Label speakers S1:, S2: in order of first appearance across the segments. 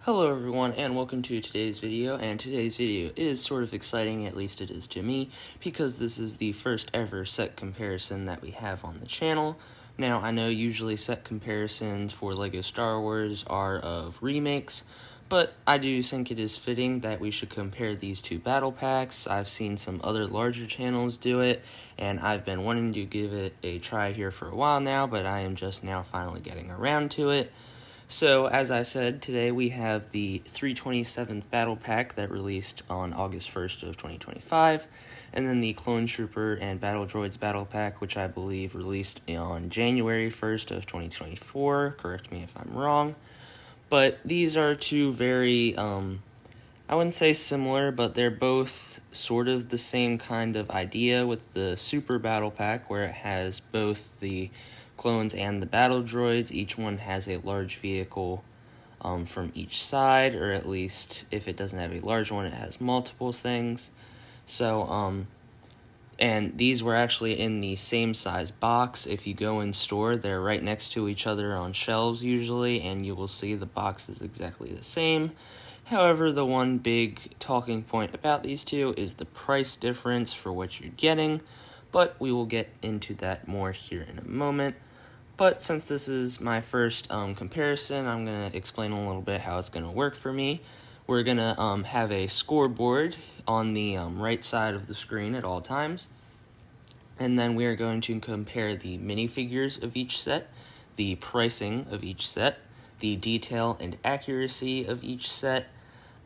S1: Hello everyone and welcome to today's video, and today's video is sort of exciting, at least it is to me, because this is the first ever set comparison that we have on the channel. Now I know usually set comparisons for LEGO Star Wars are of remakes, but I do think it is fitting that we should compare these two battle packs. I've seen some other larger channels do it, and I've been wanting to give it a try here for a while now, but I am just now finally getting around to it. So, as I said, today we have the 327th Battle Pack that released on August 1st of 2025, and then the Clone Trooper and Battle Droids Battle Pack, which I believe released on January 1st of 2024, correct me if I'm wrong. But these are two very, I wouldn't say similar, but they're both sort of the same kind of idea, with the Super Battle Pack, where it has both the clones and the battle droids. Each one has a large vehicle from each side, or at least if it doesn't have a large one, it has multiple things. So, and these were actually in the same size box. If you go in store, they're right next to each other on shelves usually, and you will see the box is exactly the same. However, the one big talking point about these two is the price difference for what you're getting, but we will get into that more here in a moment. But since this is my first comparison, I'm going to explain a little bit how it's going to work for me. We're going to have a scoreboard on the right side of the screen at all times. And then we are going to compare the minifigures of each set, the pricing of each set, the detail and accuracy of each set,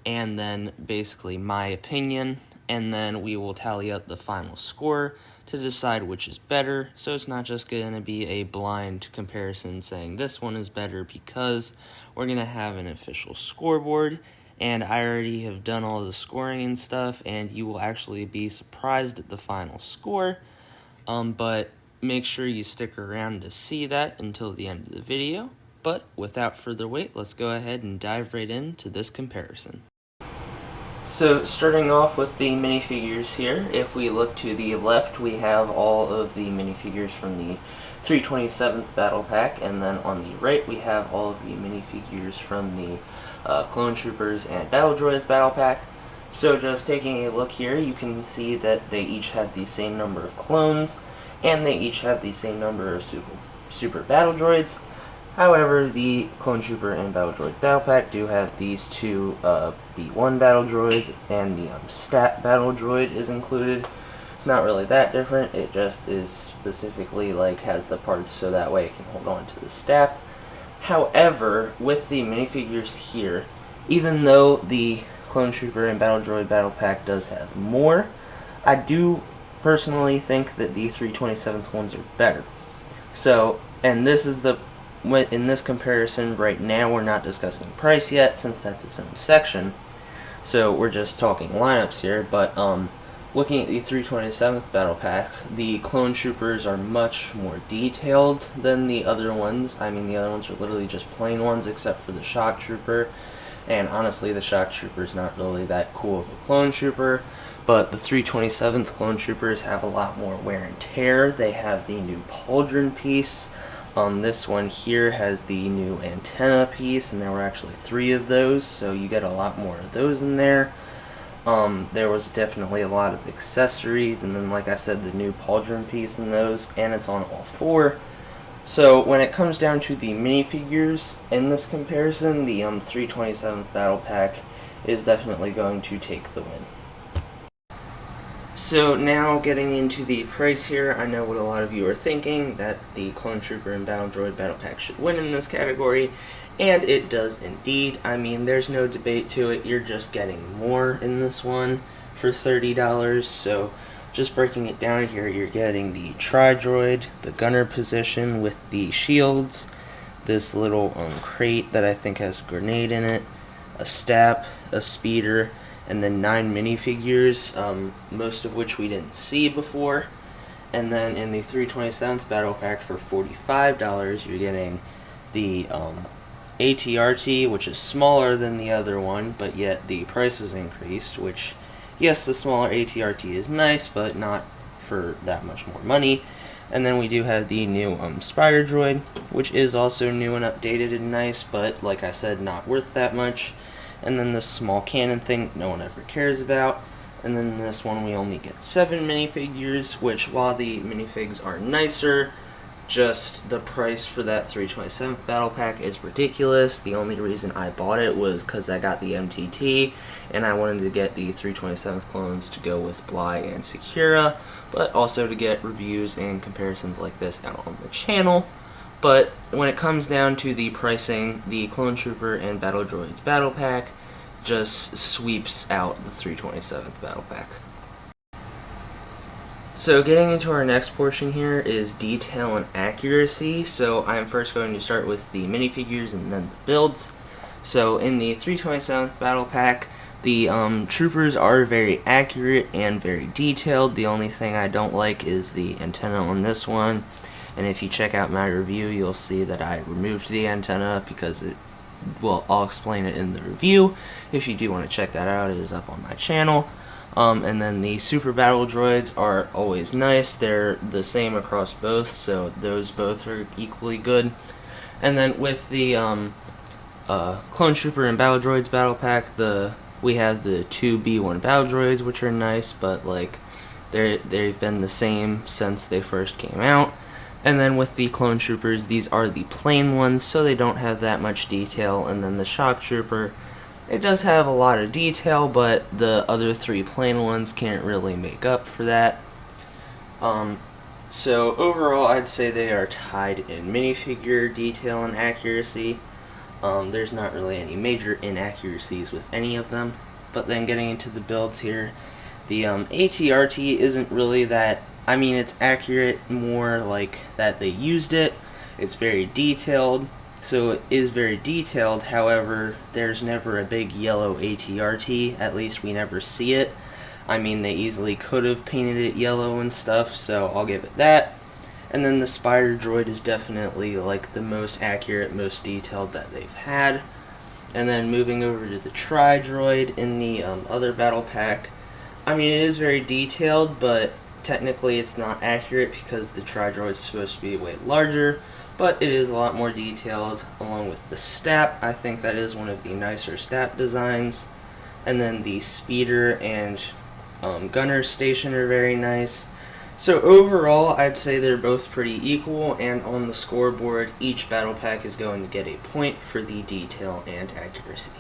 S1: and then basically my opinion. And then we will tally up the final score to decide which is better. So it's not just going to be a blind comparison saying this one is better, because we're going to have an official scoreboard, and I already have done all the scoring and stuff, and you will actually be surprised at the final score. But make sure you stick around to see that until the end of the video. But without further wait, let's go ahead and dive right into this comparison. So, starting off with the minifigures here, if we look to the left, we have all of the minifigures from the 327th Battle Pack, and then on the right, we have all of the minifigures from the Clone Troopers and Battle Droids Battle Pack. So, just taking a look here, you can see that they each have the same number of clones, and they each have the same number of Super Battle Droids. However, the Clone Trooper and Battle Droids Battle Pack do have these two B1 Battle Droids, and the Stat Battle Droid is included. It's not really that different, it just is specifically has the parts so that way it can hold on to the stat. However, with the minifigures here, even though the Clone Trooper and Battle Droid Battle Pack does have more, I do personally think that the 327th ones are better. So, and this is in this comparison right now, we're not discussing price yet, since that's its own section. So we're just talking lineups here, but looking at the 327th Battle Pack, the Clone Troopers are much more detailed than the other ones. I mean, the other ones are literally just plain ones, except for the Shock Trooper. And honestly, the Shock Trooper is not really that cool of a Clone Trooper. But the 327th Clone Troopers have a lot more wear and tear. They have the new pauldron piece. This one here has the new antenna piece, and there were actually 3 of those, so you get a lot more of those in there. There was definitely a lot of accessories, and then, like I said, the new pauldron piece in those, and it's on all 4. So when it comes down to the minifigures in this comparison, the 327th Battle Pack is definitely going to take the win. So now getting into the price here, I know what a lot of you are thinking, that the Clone Trooper and Battle Droid Battle Pack should win in this category, and it does indeed. I mean, there's no debate to it, you're just getting more in this one for $30, so just breaking it down here, you're getting the Tri-Droid, the gunner position with the shields, this little crate that I think has a grenade in it, a stap, a speeder, and then 9 minifigures, most of which we didn't see before. And then in the 327th Battle Pack for $45, you're getting the ATRT, which is smaller than the other one, but yet the price is increased, which, yes, the smaller ATRT is nice, but not for that much more money. And then we do have the new Spider Droid, which is also new and updated and nice, but like I said, not worth that much. And then this small cannon thing no one ever cares about. And then this one we only get 7 minifigures, which while the minifigs are nicer, just the price for that 327th battle pack is ridiculous. The only reason I bought it was because I got the MTT and I wanted to get the 327th clones to go with Bly and Sakura, but also to get reviews and comparisons like this out on the channel. But when it comes down to the pricing, the Clone Trooper and Battle Droids battle pack just sweeps out the 327th battle pack. So getting into our next portion here is detail and accuracy. So I'm first going to start with the minifigures and then the builds. So in the 327th battle pack, the troopers are very accurate and very detailed. The only thing I don't like is the antenna on this one. And if you check out my review, you'll see that I removed the antenna because well, I'll explain it in the review. If you do want to check that out, it is up on my channel. And then the Super Battle Droids are always nice. They're the same across both, so those both are equally good. And then with the Clone Trooper and Battle Droids battle pack, we have the 2 B1 Battle Droids, which are nice, but like they've been the same since they first came out. And then with the Clone Troopers, these are the plain ones, so they don't have that much detail. And then the Shock Trooper, it does have a lot of detail, but the other 3 plain ones can't really make up for that. So overall, I'd say they are tied in minifigure detail and accuracy. There's not really any major inaccuracies with any of them. But then getting into the builds here, the ATRT isn't really that, I mean, it's accurate more like that they used it. It's very detailed. So it is very detailed, however, there's never a big yellow ATRT, at least we never see it. I mean, they easily could have painted it yellow and stuff, so I'll give it that. And then the Spider Droid is definitely like the most accurate, most detailed that they've had. And then moving over to the Tri Droid in the other battle pack, I mean, it is very detailed, but technically it's not accurate because the Tri Droid is supposed to be way larger. But it is a lot more detailed, along with the Stap. I think that is one of the nicer Stap designs. And then the Speeder and Gunner Station are very nice. So overall, I'd say they're both pretty equal, and on the scoreboard, each battle pack is going to get a point for the detail and accuracy.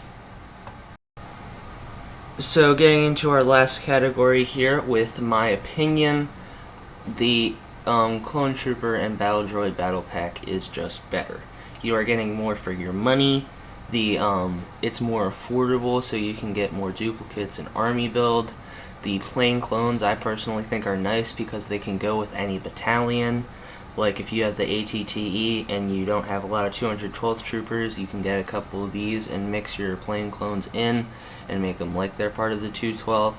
S1: So getting into our last category here, with my opinion, the Clone Trooper and Battle Droid battle pack is just better. You are getting more for your money. It's more affordable, so you can get more duplicates and army build. The plain clones I personally think are nice because they can go with any battalion. Like if you have the ATTE and you don't have a lot of 212th troopers, you can get a couple of these and mix your plain clones in and make them like they're part of the 212th.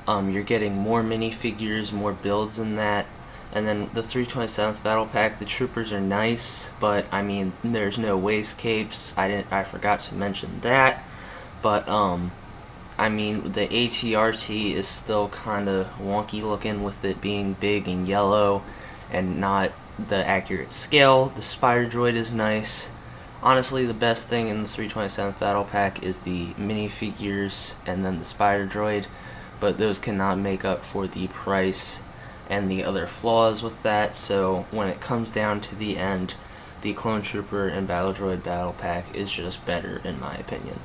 S1: You're getting more minifigures, more builds in that. And then the 327th battle pack, the troopers are nice, but I mean, there's no waist capes. I forgot to mention that. But I mean, the ATRT is still kind of wonky looking with it being big and yellow and not the accurate scale. The Spider Droid is nice. Honestly, the best thing in the 327th battle pack is the minifigures and then the Spider Droid, but those cannot make up for the price and the other flaws with that. So when it comes down to the end, the Clone Trooper and Battle Droid battle pack is just better in my opinion.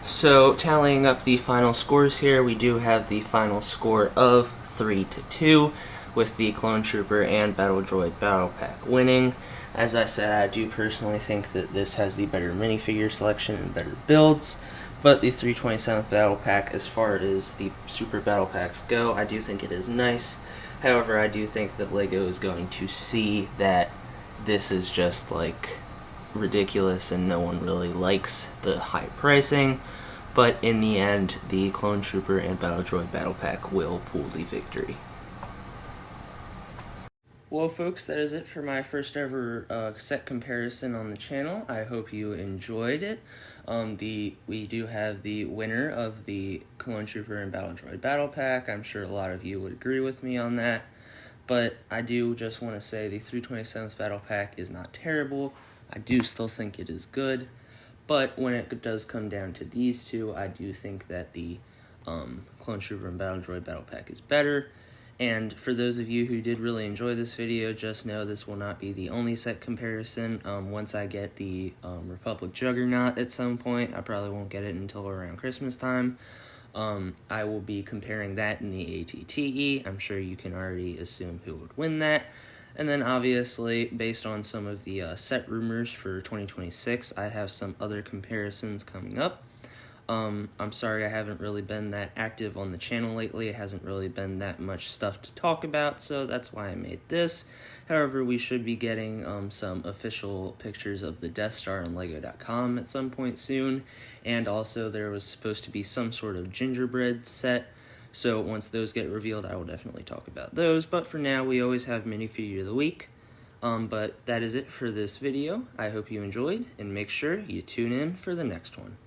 S1: So tallying up the final scores here, we do have the final score of 3-2 with the Clone Trooper and Battle Droid battle pack winning. As I said, I do personally think that this has the better minifigure selection and better builds, but the 327th battle pack, as far as the super battle packs go, I do think it is nice. However, I do think that LEGO is going to see that this is just like ridiculous and no one really likes the high pricing, but in the end, the Clone Trooper and Battle Droid battle pack will pull the victory. Well, folks, that is it for my first ever set comparison on the channel. I hope you enjoyed it. We do have the winner of the Clone Trooper and Battle Droid battle pack. I'm sure a lot of you would agree with me on that. But I do just want to say the 327th Battle Pack is not terrible. I do still think it is good. But when it does come down to these two, I do think that the Clone Trooper and Battle Droid Battle Pack is better. And for those of you who did really enjoy this video, just know this will not be the only set comparison. Once I get the Republic Juggernaut at some point, I probably won't get it until around Christmas time. I will be comparing that in the ATTE. I'm sure you can already assume who would win that. And then obviously, based on some of the set rumors for 2026, I have some other comparisons coming up. I'm sorry I haven't really been that active on the channel lately. It hasn't really been that much stuff to talk about, so that's why I made this. However, we should be getting some official pictures of the Death Star on LEGO.com at some point soon, and also there was supposed to be some sort of gingerbread set, so once those get revealed, I will definitely talk about those. But for now, we always have Minifigure of the Week. But that is it for this video. I hope you enjoyed, and make sure you tune in for the next one.